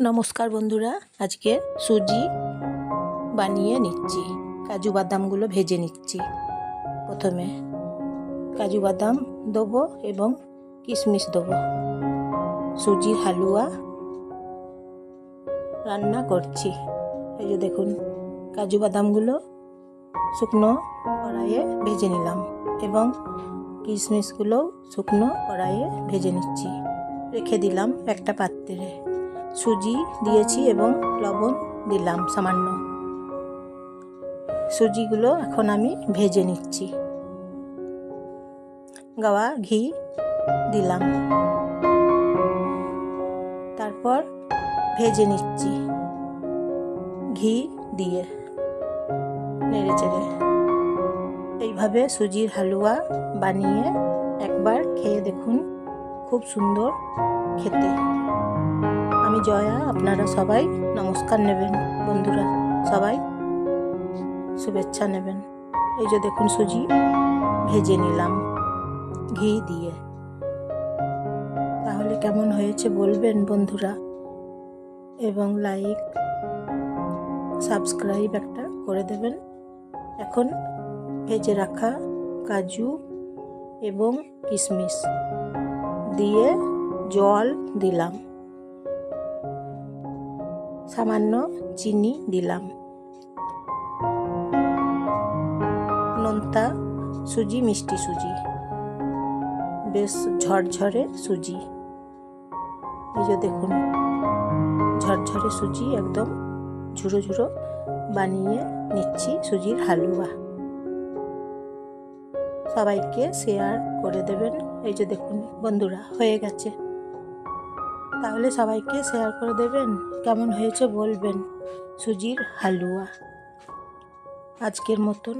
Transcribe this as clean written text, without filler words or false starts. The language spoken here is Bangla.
নমস্কার বন্ধুরা, আজকে সুজি বানিয়ে নিচ্ছি। কাজু বাদামগুলো ভেজে নিচ্ছি। প্রথমে কাজু বাদাম দেবো এবং কিশমিশ দেবো। সুজির হালুয়া রান্না করছি। এই যে দেখুন, কাজু বাদামগুলো শুকনো কড়াইয়ে ভেজে নিলাম এবং কিশমিশগুলোও শুকনো কড়াইয়ে ভেজে নিচ্ছি। রেখে দিলাম একটা পাত্রে। সুজি দিয়েছি এবং লবণ দিলাম সামান্য। সুজিগুলো এখন আমি ভেজে নিচ্ছি। গাওয়া ঘি দিলাম, তারপর ভেজে নিচ্ছি ঘি দিয়ে নেড়ে চেড়ে। এইভাবে সুজির হালুয়া বানিয়ে একবার খেয়ে দেখুন, খুব সুন্দর খেতে। আমি জয়া, আপনারা সবাই নমস্কার নেবেন। বন্ধুরা সবাই শুভেচ্ছা নেবেন। এই যে দেখুন, সুজি ভেজে নিলাম ঘি দিয়ে। তাহলে কেমন হয়েছে বলবেন বন্ধুরা, এবং লাইক সাবস্ক্রাইব একটা করে দেবেন। এখন ভেজে রাখা কাজু এবং কিশমিশ দিয়ে জল দিলাম, সামান্য চিনি দিলাম, নোনতা সুজি, মিষ্টি সুজি, বেশ ঝরঝরে সুজি। এই যে দেখুন, ঝরঝরে সুজি একদম ঝুরো ঝুরো বানিয়ে নিচ্ছি সুজির হালুয়া। সবাইকে শেয়ার করে দেবেন। এই যে দেখুন বন্ধুরা, হয়ে গেছে। তাহলে সবাইকে শেয়ার করে দেবেন। কেমন হয়েছে বলবেন সুজির হালুয়া। আজকের মতন